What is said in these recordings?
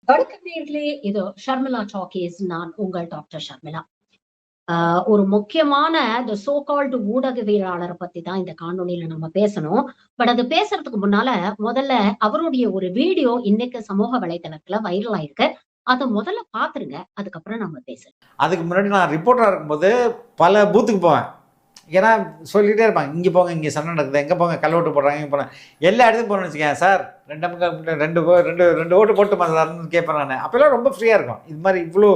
வணக்கம் நேயர்களே. இது ஷர்மிளா டாக்கீஸ். நான் உங்கள் டாக்டர் ஷர்மிளா. ஒரு முக்கியமான சோ கால்டு ஊடகவியலாளர பத்தி தான் இந்த காணொளியில நம்ம பேசணும். பட் அது பேசுறதுக்கு முன்னால, முதல்ல அவருடைய ஒரு வீடியோ இன்னைக்கு சமூக வலைதளத்துல வைரல் ஆயிருக்கு. அத முதல்ல பாத்துருங்க. அதுக்கப்புறம் நம்ம பேசலாம். அதுக்கு முன்னாடி நான் ரிப்போர்ட்டரா இருக்கும்போது பல பூத்துக்கு போவேன். ஏன்னா சொல்லிட்டே இருப்பாங்க, இங்கே போங்க, இங்கே சண்டை நடக்குது, எங்கே போங்க, கள்ள ஓட்டு போடுறாங்க, இங்கே போனேன். எல்லா இடத்துக்கும் போகணும்னு வச்சுக்கேன் சார், ரெண்டு ஓட்டு போட்டுமா சார்னு கேட்பேன் நான். அப்போல்லாம் ரொம்ப ஃப்ரீயாக இருக்கும். இது மாதிரி இவ்வளோ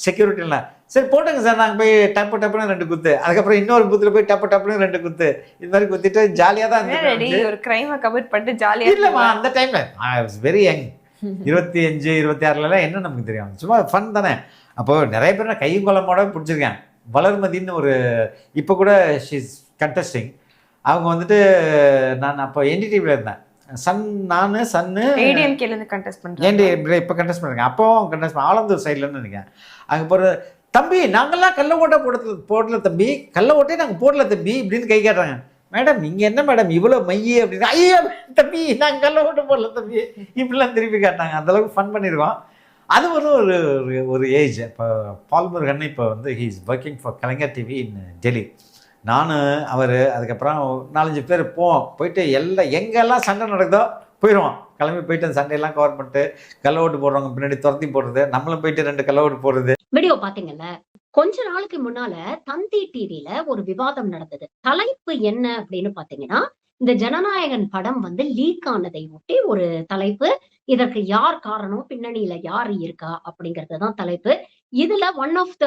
செக்யூரிட்டி இல்லை. சரி போட்டுங்க சார், நாங்கள் போய் டப்புன்னு 2 குத்து, அதுக்கப்புறம் இன்னொரு பூத்தில் போய் டப்புன்னு 2 குத்து, இது மாதிரி குத்திட்டு ஜாலியாக தான் இருந்தது. ஒரு கிரைமை கமிட் பண்ணிட்டு ஜாலியாக இல்லைம்மா, அந்த டைமில் ஐ வாஸ் வெரி யங். 25, 26 என்ன நமக்கு தெரியும், சும்மா ஃபன் தானே. அப்போது நிறைய பேர் நான் கையும் கொள்ளமோட பிடிச்சிருக்கேன். வளர்மதின்னு ஒரு இப்போ கூட ஷீஸ் கண்டஸ்டிங். அவங்க வந்துட்டு நான் அப்போ என்டிடிவியில் இருந்தேன். சன்னு ஏடிஎம்கேலேருந்து கண்டெஸ்ட் பண்ணுறேன். இப்போ கண்டெஸ்ட் பண்ணுறேன். அப்போவும் கண்டெஸ்ட் ஆலந்தூர் சைட்லன்னு நினைக்கிறேன். அங்கே போகிற தம்பி, நாங்கள்லாம் கள்ள ஓட்டை போடல தம்பி, கள்ள ஓட்டே நாங்கள் போடல தம்பி இப்படின்னு கை காட்டுறாங்க. மேடம் நீங்கள் என்ன மேடம் இவ்வளோ மையே அப்படின்னு, ஐயா தம்பி நாங்கள் கள்ள ஓட்டு போடல தம்பி இப்படிலாம் திருப்பி காட்டினாங்க. அந்தளவுக்கு ஃபன் பண்ணியிருக்கோம். அது ஒரு ஒரு ஏஜ். இப்போ பால் முருகன் இப்போ வந்து he is working for Kalaignar TV இன் டெல்லி. நான் அவர் அதுக்கப்புறம் 4-5 பேர் போயிட்டு எங்கெல்லாம் சண்டை நடக்குதோ போயிடுவோம். கிளம்பி போயிட்டு அந்த சண்டையெல்லாம் கவர் பண்ணிட்டு கள்ள ஓட்டு போடுறவங்க பின்னாடி துரத்தி போடுறது, நம்மளும் போயிட்டு 2 கள்ள ஓட்டு போடுறது. வீடியோ பாத்தீங்கல்ல, கொஞ்ச நாளுக்கு முன்னால தந்தி டிவில ஒரு விவாதம் நடந்தது. தலைப்பு என்ன அப்படின்னு பாத்தீங்கன்னா, இந்த ஜனநாயகன் படம் வந்து லீக் ஆனதை ஒட்டி ஒரு தலைப்பு. இதற்கு யார் காரணம், பின்னணியில யார் இருக்கா அப்படிங்கிறது தான் தலைப்பு. இதுல ஒன் ஆஃப் த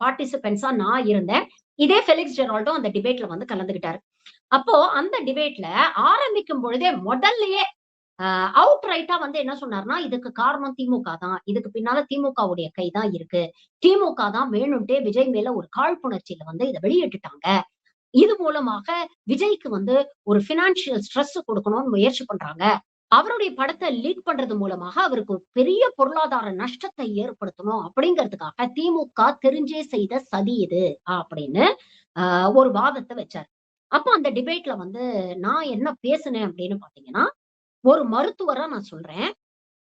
பார்ட்டிசிபென்ட்ஸா நான் இருந்தேன். இதே ஃபெலிக்ஸ் ஜெரால்டோ அந்த டிபேட்ல வந்து கலந்துகிட்டாரு. அப்போ அந்த டிபேட்ல ஆரம்பிக்கும் பொழுதே முதல்லயே அவுட் ரைட்டா வந்து என்ன சொன்னார்னா, இதுக்கு காரணம் திமுக தான், இதுக்கு பின்னால திமுகவுடைய கை தான் இருக்கு, திமுக தான் வேணும்ட்டே விஜய் மேல ஒரு காழ்ப்புணர்ச்சியில வந்து இதை வெளியிட்டுட்டாங்க, இது மூலமாக விஜய்க்கு வந்து ஒரு பினான்சியல் ஸ்ட்ரெஸ் கொடுக்கணும்னு முயற்சி பண்றாங்க, அவருடைய படத்தை லீக் பண்றது மூலமாக அவருக்கு பெரிய பொருளாதார நஷ்டத்தை ஏற்படுத்தணும் அப்படிங்கிறதுக்காக திமுக தெரிஞ்சே செய்த சதி இது அப்படின்னு ஒரு வாதத்தை வச்சார். அப்ப அந்த டிபேட்ல வந்து நான் என்ன பேசுனேன் அப்படின்னு பாத்தீங்கன்னா, ஒரு மருத்துவரா நான் சொல்றேன்,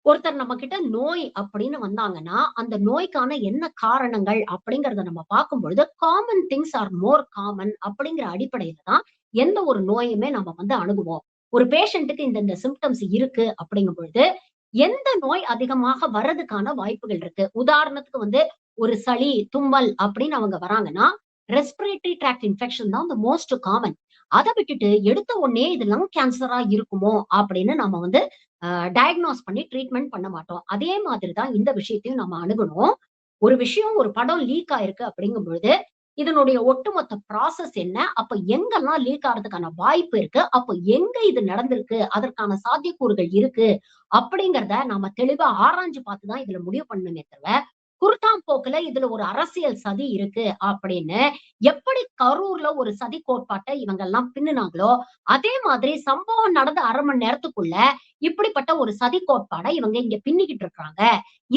ஒருத்தர் நம்ம கிட்ட நோய் அப்படின்னு வந்தாங்கன்னா, அந்த நோய்க்கான என்ன காரணங்கள் அப்படிங்கறத நம்ம பார்க்கும் பொழுது common things are more common அப்படிங்கிற அடிப்படையில தான் எந்த ஒரு நோயுமே நம்ம வந்து அணுகுவோம். ஒரு பேஷண்ட்டுக்கு இந்த சிம்டம்ஸ் இருக்கு அப்படிங்கும் பொழுது எந்த நோய் அதிகமாக வர்றதுக்கான வாய்ப்புகள் இருக்கு. உதாரணத்துக்கு வந்து ஒரு சளி, தும்மல் அப்படின்னு அவங்க வராங்கன்னா, ரெஸ்பிரேட்டரி ட்ராக்ட் இன்ஃபெக்ஷன் தான் தி மோஸ்ட் காமன். அதை விட்டுட்டு எடுத்த உடனே இது லங் கேன்சரா இருக்குமோ அப்படின்னு நம்ம வந்து டயக்னோஸ் பண்ணி ட்ரீட்மெண்ட் பண்ண மாட்டோம். அதே மாதிரிதான் இந்த விஷயத்தையும் நம்ம அணுகணும். ஒரு விஷயம், ஒரு படம் லீக் ஆயிருக்கு அப்படிங்கும் பொழுது இதனுடைய ஒட்டுமொத்த ப்ராசஸ் என்ன, அப்ப எங்கெல்லாம் லீக் ஆறதுக்கான வாய்ப்பு இருக்கு, அப்ப எங்க இது நடந்திருக்கு, அதற்கான சாத்தியக்கூறுகள் இருக்கு அப்படிங்கறத நாம தெளிவா ஆராய்ஞ்சு பார்த்துதான் இதுல முடிவு பண்ணணுமே தவிர, குருட்டாம் போக்குல இதுல ஒரு அரசியல் சதி இருக்கு அப்படின்னு எப்படி கரூர்ல ஒரு சதி கோட்பாட்டை இவங்க எல்லாம் பின்னுனாங்களோ, அதே மாதிரி சம்பவம் நடந்த 1/2 மணி நேரத்துக்குள்ள இப்படிப்பட்ட ஒரு சதி கோட்பாடை இவங்க இங்க பின்னிக்கிட்டு இருக்காங்க.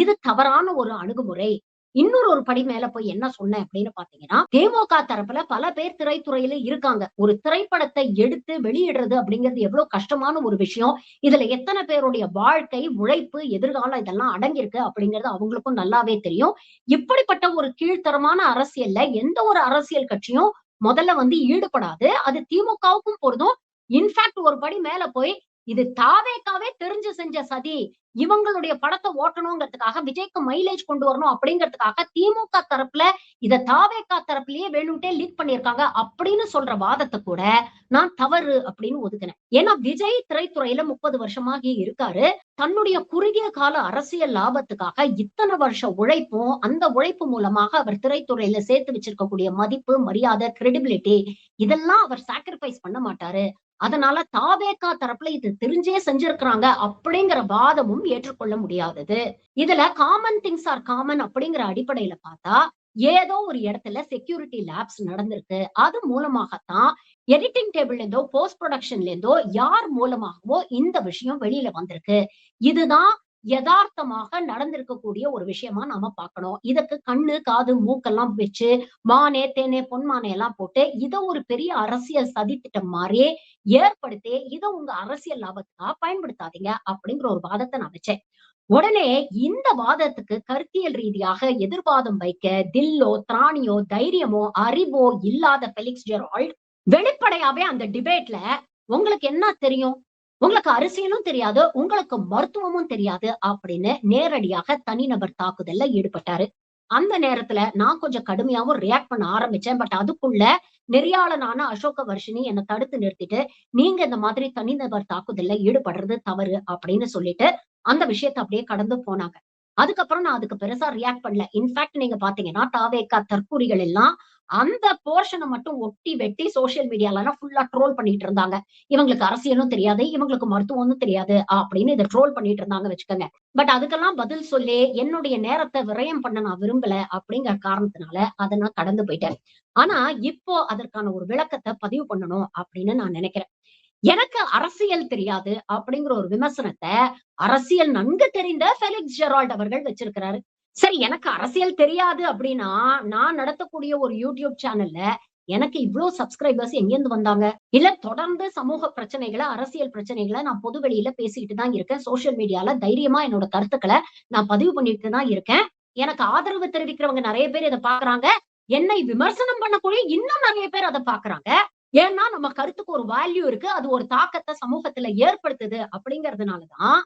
இது தவறான ஒரு அணுகுமுறை. இன்னொரு படி மேல போய் என்ன சொன்னேன் அப்படின்னு பாத்தீங்கன்னா, திமுக தரப்புல பல பேர் திரைத்துறையில இருக்காங்க. ஒரு திரைப்படத்தை எடுத்து வெளியிடுறது அப்படிங்கிறது எவ்வளவு கஷ்டமான ஒரு விஷயம். இதுல எத்தனை பேருடைய வாழ்க்கை, உழைப்பு, எதிர்காலம் இதெல்லாம் அடங்கியிருக்கு அப்படிங்கிறது அவங்களுக்கும் நல்லாவே தெரியும். இப்படிப்பட்ட ஒரு கீழ்த்தரமான அரசியல்ல எந்த ஒரு அரசியல் கட்சியும் முதல்ல வந்து ஈடுபடாது. அது திமுகவுக்கும் பொருந்தும். இன்ஃபேக்ட் ஒரு படி மேல போய் இது தாவேக்காவே தெரிஞ்சு செஞ்ச சதி, இவங்களுடைய படத்தை ஓட்டணுங்கிறதுக்காக, விஜய்க்கு மைலேஜ் கொண்டு வரணும் அப்படிங்கிறதுக்காக திமுக தரப்புல இத தாவேக்கா தரப்புலயே வேணும்ட்டே லீக் பண்ணிருக்காங்க அப்படின்னு சொல்ற வாதத்தை கூட நான் தவறு அப்படின்னு ஒதுக்கினேன். ஏன்னா விஜய் திரைத்துறையில 30 வருஷமாக இருக்காரு. தன்னுடைய குறுகிய கால அரசியல் லாபத்துக்காக இத்தனை வருஷ உழைப்பும், அந்த உழைப்பு மூலமாக அவர் திரைத்துறையில சேர்த்து வச்சிருக்கக்கூடிய மதிப்பு, மரியாதை, கிரெடிபிலிட்டி இதெல்லாம் அவர் சாக்ரிஃபைஸ் பண்ண மாட்டாரு. அதனால தாவேக்கா தரப்புல இது தெரிஞ்சே செஞ்சிருக்கிறாங்க அப்படிங்கிற வாதமும் ஏற்றுக்கொள்ள முடியாதது. இதுல காமன் திங்ஸ் ஆர் காமன் அப்படிங்கிற அடிப்படையில பார்த்தா, ஏதோ ஒரு இடத்துல செக்யூரிட்டி லேப்ஸ் நடந்திருக்கு. அது மூலமாகத்தான் எடிட்டிங் டேபிள்ல இருந்தோ, போஸ்ட் ப்ரொடக்ஷன்ல இருந்தோ யார் மூலமாகவோ இந்த விஷயம் வெளியில வந்திருக்கு. இதுதான் யதார்த்தமாக நடந்திருக்கக்கூடிய ஒரு விஷயமா நாம பார்க்கணும். இதற்கு கண்ணு, காது, மூக்கெல்லாம் வச்சு மானே, தேனே, பொன்மானே எல்லாம் போட்டு இத ஒரு பெரிய அரசியல் சதித்திட்டம் மாதிரி ஏற்படுத்தி இத உங்க அரசியல் லாபத்துக்காக பயன்படுத்தாதீங்க அப்படிங்கிற ஒரு வாதத்தை நான் வச்சேன். உடனே இந்த வாதத்துக்கு கருத்தியல் ரீதியாக எதிர்வாதம் வைக்க தில்லோ, திராணியோ, தைரியமோ, அறிவோ இல்லாத ஃபெலிக்ஸ் ஜெரால்ட் வெளிப்படையாவே அந்த டிபேட்ல உங்களுக்கு என்ன தெரியும், உங்களுக்கு அரசியலும் தெரியாது, உங்களுக்கு மருத்துவமும் தெரியாது அப்படின்னு நேரடியாக தனிநபர் தாக்குதல்ல ஈடுபட்டாரு. அந்த நேரத்துல நான் கொஞ்சம் கடுமையாவும் ரியாக்ட் பண்ண ஆரம்பிச்சேன். பட் அதுக்குள்ள நெறியாளனான அசோக வர்ஷினி என்ன தடுத்து நிறுத்திட்டு, நீங்க இந்த மாதிரி தனிநபர் தாக்குதல்ல ஈடுபடுறது தவறு அப்படின்னு சொல்லிட்டு அந்த விஷயத்த அப்படியே கடந்து போனாங்க. அதுக்கப்புறம் நான் அதுக்கு பெருசா ரியாக்ட் பண்ணல. இன்ஃபாக்ட் நீங்க பாத்தீங்கன்னா, தாவேகா தற்கூரிகள் எல்லாம் அந்த போர்ஷன மட்டும் ஒட்டி வெட்டி சோசியல் மீடியாலலாம் ஃபுல்லா ட்ரோல் பண்ணிட்டு இருந்தாங்க. இவங்களுக்கு அரசியலும் தெரியாது, இவங்களுக்கு மருத்துவமும் தெரியாது அப்படின்னு இத ட்ரோல் பண்ணிட்டு இருந்தாங்க வச்சுக்கோங்க. பட் அதுக்கெல்லாம் பதில் சொல்லி என்னுடைய நேரத்த விரயம் பண்ண நான் விரும்பல அப்படிங்கிற காரணத்தினால அத நான் கடந்து போயிட்டேன். ஆனா இப்போ அதற்கான ஒரு விளக்கத்த பதிவு பண்ணணும் அப்படின்னு நான் நினைக்கிறேன். எனக்கு அரசியல் தெரியாது அப்படிங்கிற ஒரு விமர்சனத்த அரசியல் நன்கு தெரிந்த ஃபெலிக்ஸ் ஜெரால்ட் அவர்கள் வச்சிருக்கிறாரு. சரி, எனக்கு அரசியல் தெரியாது அப்படின்னா நான் நடத்தக்கூடிய ஒரு யூடியூப் சேனல்ல எனக்கு இவ்ளோ சப்ஸ்கிரைபர்ஸ் எங்கிருந்து வந்தாங்க? இல்ல தொடர்ந்து சமூக பிரச்சனைகள, அரசியல் பிரச்சனைகள நான் பொது வெளியில பேசிட்டு தான் இருக்கேன். சோசியல் மீடியால தைரியமா என்னோட கருத்துக்கள நான் பதிவு பண்ணிட்டு தான் இருக்கேன். எனக்கு ஆதரவு தெரிவிக்கிறவங்க நெறைய பேர் இத பாக்குறாங்க. என்னை விமர்சனம் பண்ணக்கூடிய இன்னும் நெறைய பேர் அத பாக்குறாங்க. ஏன்னா நம்ம கருத்துக்கு ஒரு வேல்யூ இருக்கு. அது ஒரு தாக்கத்த சமூகத்துல ஏற்படுத்துது அப்படிங்கிறதுனால தான்,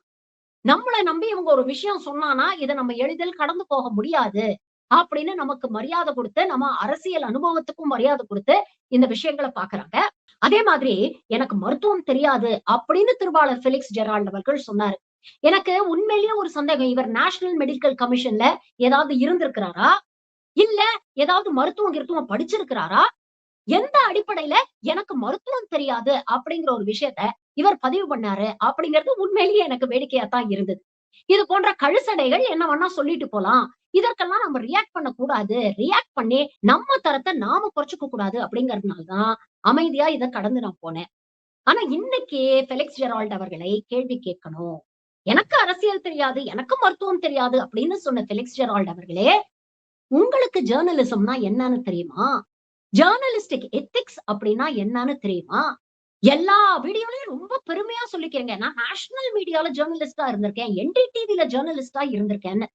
நம்மள நம்பி இவங்க ஒரு விஷயம் சொன்னானா, இத நம்ம எளிதில் கடந்து போக முடியாது. அப்படின்னு நமக்கு மரியாதை குடுத்து, நம்ம அரசியல் அனுபவத்துக்கும் மரியாதை குடுத்து, இந்த விஷயங்கள பாக்குறாங்க. அதே மாதிரி எனக்கு மருத்துவம் தெரியாது அப்படின்னு திருவாளர் ஃபெலிக்ஸ் ஜெரால்ட் அவர்கள் சொன்னாரு. எனக்கு உண்மையிலேயே ஒரு சந்தேகம். இவர் நேஷனல் மெடிக்கல் கமிஷன்ல ஏதாவது இருந்திருக்கிறாரா? இல்ல ஏதாவது மருத்துவம் கிருத்துவம் படிச்சிருக்கிறாரா? எந்த அடிப்படையில எனக்கு மருத்துவம் தெரியாது அப்படிங்கிற ஒரு விஷயத்த இவர் பதிவு பண்ணாரு அப்படிங்கிறது உண்மையிலேயே எனக்கு வேடிக்கையா தான் இருந்தது. இது போன்ற கழுசடைகள் என்ன வேணா சொல்லிட்டு போலாம். இதற்கெல்லாம் நம்ம ரியாக்ட் பண்ணக்கூடாது. ரியாக்ட் பண்ணி நம்ம தரத்த நாம குறைச்சுக்க கூடாது அப்படிங்கிறதுனால தான் அமைதியா இத கடந்து நான் போனேன். ஆனா இன்னைக்கு ஃபெலிக்ஸ் ஜெரால்ட் அவர்களை கேள்வி கேட்கணும். எனக்கு அரசியல் தெரியாது, எனக்கு மருத்துவம் தெரியாது அப்படின்னு சொன்ன ஃபெலிக்ஸ் ஜெரால்ட் அவர்களே, உங்களுக்கு ஜர்னலிசம்னா என்னன்னு தெரியுமா? ஜர்னலிஸ்டிக் எத்திக்ஸ் அப்படின்னா என்னன்னு தெரியுமா? எல்லா வீடியோலயும் ரொம்ப பெருமையா சொல்லிக்கிறேங்க. நான் நேஷனல் மீடியால ஜர்னலிஸ்டா இருந்திருக்கேன். என்டிடிவில ஜர்னலிஸ்டா இருந்திருக்கேன்னு.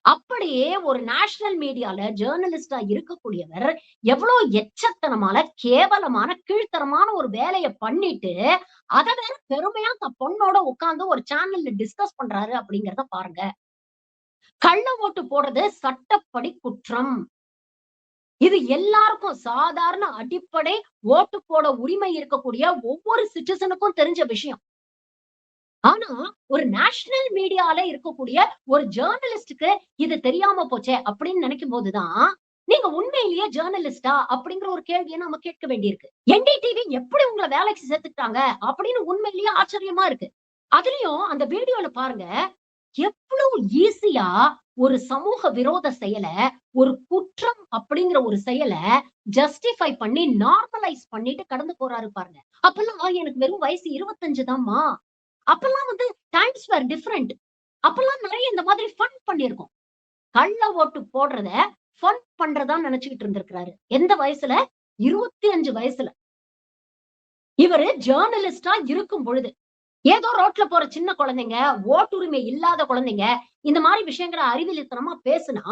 அப்படியே ஒரு நேஷனல் மீடியால ஜர்னலிஸ்டா இருக்கக்கூடியவர் எவ்வளவு எச்சத்தனமான, கேவலமான, கீழ்த்தரமான ஒரு வேலைய பண்ணிட்டு, அத வேற பெருமையா தன் பொண்ணோட உட்கார்ந்து ஒரு சேனல்ல டிஸ்கஸ் பண்றாரு அப்படிங்கிறத பாருங்க. கள்ள ஓட்டு போடுறது சட்டப்படி குற்றம். இது எல்லாருக்கும் சாதாரண அடிப்படை ஓட்டு போட உரிமை இருக்கக்கூடிய ஒவ்வொரு சிட்டிசனுக்கும் தெரிஞ்ச விஷயம். ஆனா ஒரு நேஷனல் மீடியால இருக்கக்கூடிய ஒரு ஜர்னலிஸ்டுக்கு இது தெரியாம போச்சே அப்படின்னு நினைக்கும் போதுதான் நீங்க உண்மையிலேயே ஜர்னலிஸ்டா அப்படிங்கிற ஒரு கேள்வியை நம்ம கேட்க வேண்டியிருக்கு. என்டிடிவி எப்படி உங்களை வேலைக்கு சேர்த்துக்கிட்டாங்க அப்படின்னு உண்மையிலேயே ஆச்சரியமா இருக்கு. அதுலயும் அந்த வீடியோல பாருங்க, எவ்வளவு ஈஸியா ஒரு சமூக விரோத செயல, ஒரு குற்றம் அப்படிங்கிற ஒரு செயல ஜஸ்டிஃபை பண்ணி நார்மலைஸ் பண்ணிட்டு கடந்து போறாரு பாருங்க. அப்பெல்லாம் எனக்கு வெறும் வயசு 25 தான்மா. அப்பெல்லாம் டைம்ஸ் வேர் டிஃபரெண்ட். அப்பெல்லாம் நிறைய இந்த மாதிரி ஃபன் பண்ணியிருக்கோம். கள்ள ஓட்டு போடுறத ஃபன் பண்றதா நினைச்சுக்கிட்டு இருந்திருக்கிறாரு. எந்த வயசுல? 25 வயசுல. இவரு ஜர்னலிஸ்டா இருக்கும் பொழுது ஏதோ ரோட்ல போற சின்ன குழந்தைங்க, ஓட்டுரிமை இல்லாத குழந்தைங்க இந்த மாதிரி விஷயங்களை அறிவியலித்தனமா பேசுனா,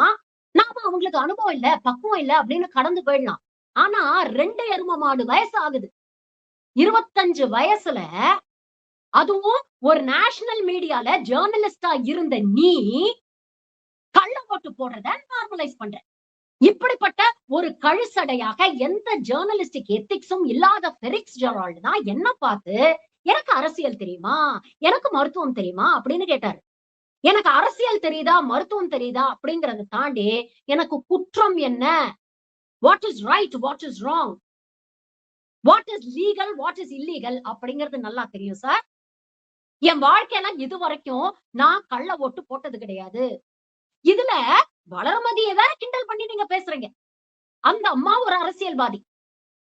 நாம அவங்களுக்கு அனுபவம் இல்ல, பக்குவம் இல்ல அப்படின்னு கடந்து போயிடலாம். ஆனா 2 எரும மாடு வயசு ஆகுது. 25 வயசுல அதுவும் ஒரு நேஷனல் மீடியால ஜர்னலிஸ்டா இருந்த நீ கள்ள ஓட்டு போடுறத நார்மலைஸ் பண்ற. இப்படிப்பட்ட ஒரு கழுசடையாக எந்த ஜர்னலிஸ்டிக் எத்திக்ஸும் இல்லாத ஃபெலிக்ஸ் ஜெரால்ட் தான் என்ன பார்த்து எனக்கு அரசியல் தெரியுமா, எனக்கு மருத்துவம் தெரியுமா அப்படின்னு கேட்டாரு. எனக்கு அரசியல் தெரியுதா, மருத்துவம் தெரியுதா அப்படிங்கறத தாண்டி எனக்கு குற்றம் என்ன, what is right, what is wrong, what is legal, what is illegal அப்படிங்கிறது நல்லா தெரியும் சார். என் வாழ்க்கையில இது வரைக்கும் நான் கள்ள ஓட்டு போட்டது கிடையாது. இதுல வளர்மதியை வேற கிண்டல் பண்ணி நீங்க பேசுறீங்க. அந்த அம்மா ஒரு அரசியல்வாதி.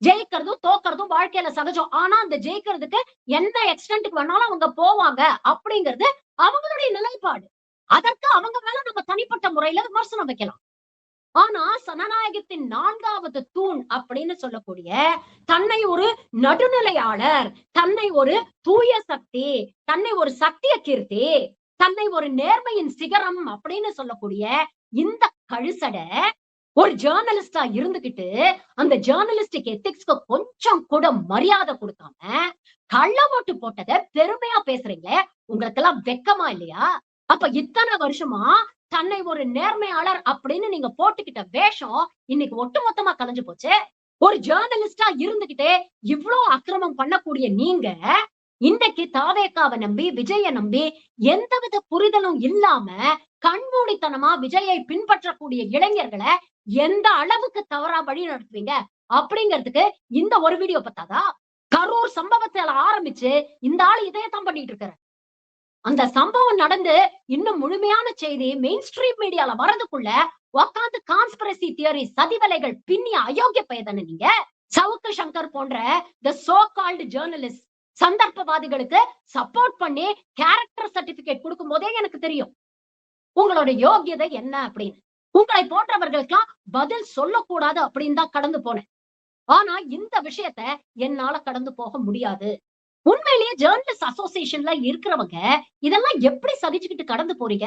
ஜெயிக்கிறதும் தோக்கிறதும் வாழ்க்கையில சகஜம். ஆனா அந்த ஜெயிக்கிறதுக்கு என்ன எக்ஸ்டென்ட்க்கு வேணாலும் அவங்க போவாங்க அப்படிங்கிறது அவங்களுடைய நிலைப்பாடு. அதற்கு அவங்க மேல நம்ம தனிப்பட்ட முறையில விமர்சனம் வைக்கலாம். ஆனா சனநாயகத்தின் 4வது தூண் அப்படின்னு சொல்லக்கூடிய தன்னை ஒரு நடுநிலையாளர், தன்னை ஒரு தூய சக்தி, தன்னை ஒரு சத்திய கீர்த்தி, தன்னை ஒரு நேர்மையின் சிகரம் அப்படின்னு சொல்லக்கூடிய இந்த கழுசடை ஒரு ஜேர்னலிஸ்டா இருந்துகிட்டு அந்த ஜேர்னலிஸ்டிக் எத்திக்ஸ்க்கு கொஞ்சம் கூட மரியாதை கொடுக்காம கள்ள ஓட்டு போட்டதை பெருமையா பேசுறீங்களே, உங்களுக்கு எல்லாம் வெக்கமா இல்லையா? அப்ப இத்தனை வருஷமா தன்னை ஒரு நேர்மையாளர் அப்படின்னு நீங்க போட்டுக்கிட்ட வேஷம் இன்னைக்கு ஒட்டுமொத்தமா கலைஞ்சு போச்சு. ஒரு ஜேர்னலிஸ்டா இருந்துகிட்டே இவ்ளோ அக்கிரமம் பண்ணக்கூடிய நீங்க இன்னைக்கு தாவேகாவை நம்பி விஜய நம்பி எந்தவித புரிதலும் இல்லாம கண்மூடித்தனமா விஜயை பின்பற்றக்கூடிய இளைஞர்களை எந்த அளவுக்கு தவறா வழி நடத்துவீங்க அப்படிங்கிறதுக்கு இந்த ஒரு வீடியோ பத்தாதா? கரூர் சம்பவத்துல ஆரம்பிச்சு இந்த ஆள் இதையத்தான் பண்ணிட்டு இருக்காரு. அந்த சம்பவம் நடந்து இன்னும் முழுமையான செய்தி மெயின் ஸ்ட்ரீம் மீடியால வரதுக்குள்ள உக்காந்து கான்ஸ்பிரசி தியரி சதிவலைகள் பின்னிய அயோக்கிய பயதானே நீங்க. சவுக்கு சங்கர் போன்ற த சோ கால்டு ஜேர்னலிஸ்ட் சந்தர்ப்பவாதிகளுக்கு சப்போர்ட் பண்ணி கேரக்டர் சர்டிபிகேட் கொடுக்கும் போதே எனக்கு தெரியும் உங்களோட யோகியதை என்ன அப்படின்னு. உங்களை போன்றவர்களுக்கெல்லாம் பதில் சொல்லக்கூடாது அப்படின்னு தான் கடந்து போனேன். ஆனா இந்த விஷயத்த என்னால கடந்து போக முடியாது. உண்மையிலேயே ஜேர்னலிஸ்ட் அசோசியேஷன்ல இருக்கிறவங்க இதெல்லாம் எப்படி சகிச்சுக்கிட்டு கடந்து போறீங்க?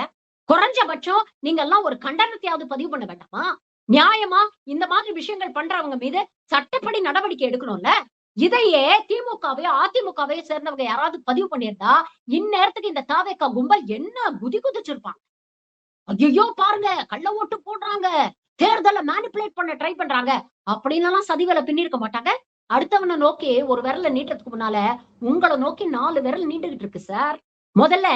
குறைஞ்சபட்சம் நீங்க எல்லாம் ஒரு கண்டனத்தையாவது பதிவு பண்ண வேண்டாமா? நியாயமா இந்த மாதிரி விஷயங்கள் பண்றவங்க மீது சட்டப்படி நடவடிக்கை எடுக்கணும்ல. இதையே திமுகவையோ அதிமுகவையோ சேர்ந்தவங்க யாராவது பதிவு பண்ணியிருந்தா இந்நேரத்துக்கு இந்த தாவேகா கும்பல் என்ன குதி குதிச்சிருப்பாங்க. ஐயோ பாருங்க, கள்ள ஓட்டு போடுறாங்க, தேர்தலை மேனிபுலேட் பண்ண ட்ரை பண்றாங்க அப்படின்னு எல்லாம் சதிவேலை பின்னிருக்க மாட்டாங்க. அடுத்தவனை நோக்கி ஒரு விரல நீட்டத்துக்கு முன்னால உங்களை நோக்கி 4 விரல் நீண்டுகிட்டு இருக்கு சார். முதல்ல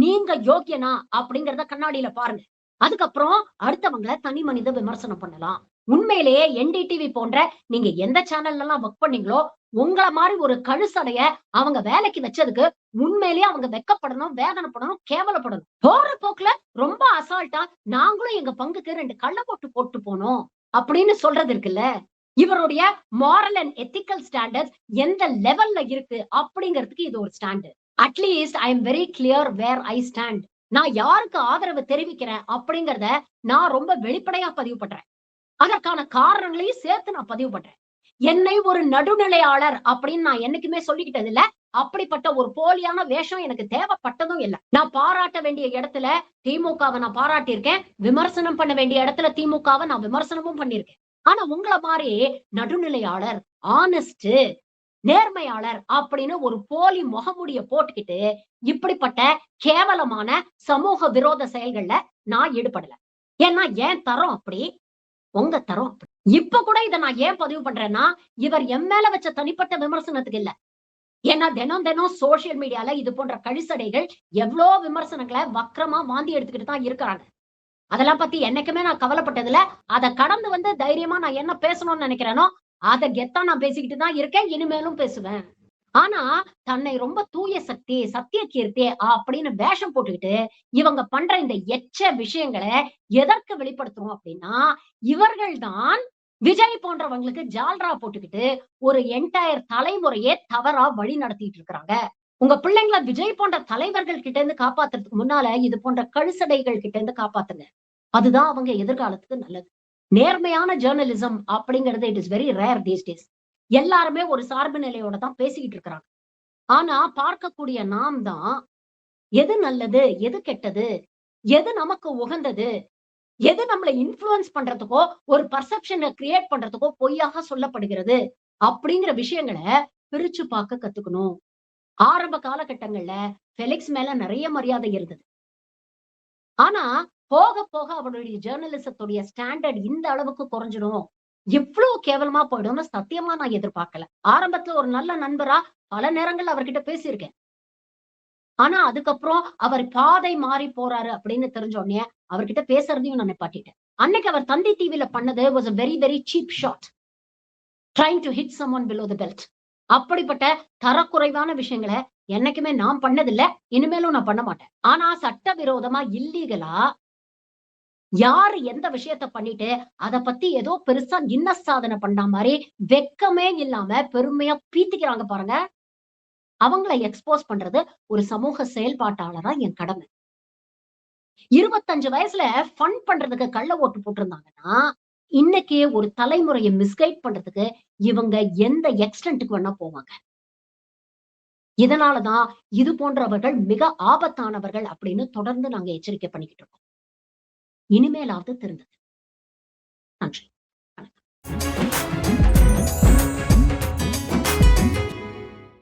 நீங்க யோக்கியனா அப்படிங்கறத கண்ணாடியில பாருங்க. அதுக்கப்புறம் அடுத்தவங்களை தனி மனித விமர்சனம் பண்ணலாம். உண்மையிலேயே NDTV போன்ற நீங்க எந்த சேனல்ல எல்லாம் ஒர்க் பண்ணீங்களோ உங்களை மாதிரி ஒரு கழுசடைய அவங்க வேலைக்கு வச்சதுக்கு உண்மையிலேயே அவங்க வெக்கப்படணும், வேதனைப்படணும், கேவலப்படணும். போற போக்குல ரொம்ப அசால்ட்டா நாங்களும் எங்க பங்குக்கு 2 கள்ள போட்டு போனோம் அப்படின்னு சொல்றது இருக்குல்ல. இவருடைய மாரல் அண்ட் எத்திக்கல் ஸ்டாண்டர்ட்ஸ் எந்த லெவல்ல இருக்கு அப்படிங்கிறதுக்கு இது ஒரு stand. At least I am very clear where I stand. நான் யாருக்கு ஆதரவு தெரிவிக்கிறேன் அப்படிங்கறத நான் ரொம்ப வெளிப்படையா பதிவு பண்றேன். அதற்கான காரணங்களையும் சேர்த்து நான் பதிவு பண்றேன். என்னை ஒரு நடுநிலையாளர் அப்படின்னு நான் என்னைக்குமே சொல்லிக்கிட்டது இல்ல. அப்படிப்பட்ட ஒரு போலியான வேஷம் எனக்கு தேவைப்பட்டதும் இல்ல. நான் பாராட்ட வேண்டிய இடத்துல திமுகவை நான் பாராட்டியிருக்கேன், விமர்சனம் பண்ண வேண்டிய இடத்துல திமுகவை நான் விமர்சனமும் பண்ணிருக்கேன். ஆனா உங்களை மாதிரி நடுநிலையாளர், ஆனஸ்ட், நேர்மையாளர் அப்படின்னு ஒரு போலி முகமுடிய போட்டுக்கிட்டு இப்படிப்பட்ட கேவலமான சமூக விரோத செயல்கள்ல நான் ஈடுபடல. ஏன்னா என் தரம் அப்படி, உங்க தரம் அப்படி. இப்ப கூட இதை நான் ஏன் பதிவு பண்றேன்னா இவர் என் மேல வச்ச தனிப்பட்ட விமர்சனத்துக்கு இல்ல. ஏன்னா தினம் தினம் சோசியல் மீடியால இது போன்ற கழிசடைகள் எவ்வளோ விமர்சனங்களை வக்கரமா வாந்தி எடுத்துக்கிட்டு தான் இருக்கிறாங்க. அதெல்லாம் பத்தி என்னைக்குமே நான் கவலைப்பட்டதுல அதை கடந்து வந்து தைரியமா நான் என்ன பேசணும்னு நினைக்கிறேனோ அதை கெத்தா நான் பேசிக்கிட்டு தான் இருக்கேன், இனிமேலும் பேசுவேன். ஆனா தன்னை ரொம்ப தூய சக்தி, சத்திய கீர்த்தி அப்படின்னு வேஷம் போட்டுக்கிட்டு இவங்க பண்ற இந்த எச்ச விஷயங்களை எதற்கு வெளிப்படுத்துறோம் அப்படின்னா இவர்கள் தான் விஜய் போன்றவங்களுக்கு ஜால்ரா போட்டுக்கிட்டு ஒரு என்டையர் தலைமுறையே தவறா வழி நடத்திட்டு இருக்கிறாங்க. உங்க பிள்ளைங்களை விஜய் போன்ற தலைவர்கள் கிட்ட இருந்து காப்பாத்துறதுக்கு முன்னால இது போன்ற கழுசடைகள் கிட்ட இருந்து காப்பாத்துங்க. அதுதான் அவங்க எதிர்காலத்துக்கு நல்லது. நேர்மையான ஜேர்னலிசம் அப்படிங்கிறது it is very rare these days. எல்லாருமே ஒரு சார்பு நிலையோட தான் பேசிக்கிட்டு இருக்கிறாங்க. ஆனா பார்க்கக்கூடிய நாம் தான் எது நல்லது, எது கெட்டது, எது நமக்கு உகந்தது, எது நம்மளை இன்ஃப்ளூயன்ஸ் பண்றதுக்கோ ஒரு பர்செப்ஷனை கிரியேட் பண்றதுக்கோ பொய்யாக சொல்லப்படுகிறது அப்படிங்கிற விஷயங்களை பிரிச்சு பார்க்க கத்துக்கணும். ஆரம்ப காலகட்டங்கள்ல ஃபெலிக்ஸ் மேல நிறைய மரியாதை இருந்தது. ஆனா போக போக அவருடைய ஜேர்னலிசத்துடைய ஸ்டாண்டர்ட் இந்த அளவுக்கு குறைஞ்சிடும், எவ்வளவு கேவலமா போயிடும்னு சத்தியமா நான் எதிர்பார்க்கல. ஆரம்பத்துல ஒரு நல்ல நண்பரா பல நேரங்கள்ல அவர்கிட்ட பேசியிருக்கேன். ஆனா அதுக்கப்புறம் அவர் பாதை மாறி போறாரு அப்படின்னு தெரிஞ்ச உடனே அவர்கிட்ட பேசுறதையும் நான் நிப்பாட்டிட்டேன். அன்னைக்கு அவர் தந்தி டிவில பண்ணது was a very very cheap shot trying to hit someone below the belt. அப்படிப்பட்ட தரக்குறைவான விஷயங்களை என்னைக்குமே நான் பண்ணதில்லை, இனிமேலும் நான் பண்ண மாட்டேன். ஆனா சட்டவிரோதமா இல்லீகலா யாரு எந்த விஷயத்த பண்ணிட்டு அத பத்தி ஏதோ பெருசா இன்ன சாதனை பண்ண மாதிரி வெக்கமே இல்லாம பெருமையா பீத்திக்கிறாங்க பாருங்க, அவங்களை எக்ஸ்போஸ் பண்றது ஒரு சமூக செயல்பாட்டாளரா என் கடமை. 25 வயசுல ஃபன் பண்றதுக்கு கள்ள ஓட்டு போட்டிருந்தாங்கன்னா இன்னைக்கு ஒரு தலைமுறையை மிஸ்கைட் பண்றதுக்கு இவங்க எந்த எக்ஸ்டென்ட்டுக்கு வேணா போவாங்க. இதனாலதான் இது போன்றவர்கள் மிக ஆபத்தானவர்கள் அப்படின்னு தொடர்ந்து நாங்க எச்சரிக்கை பண்ணிக்கிட்டு இருக்கோம். இனிமேலாவது திருந்துங்க. நன்றி. வணக்கம்.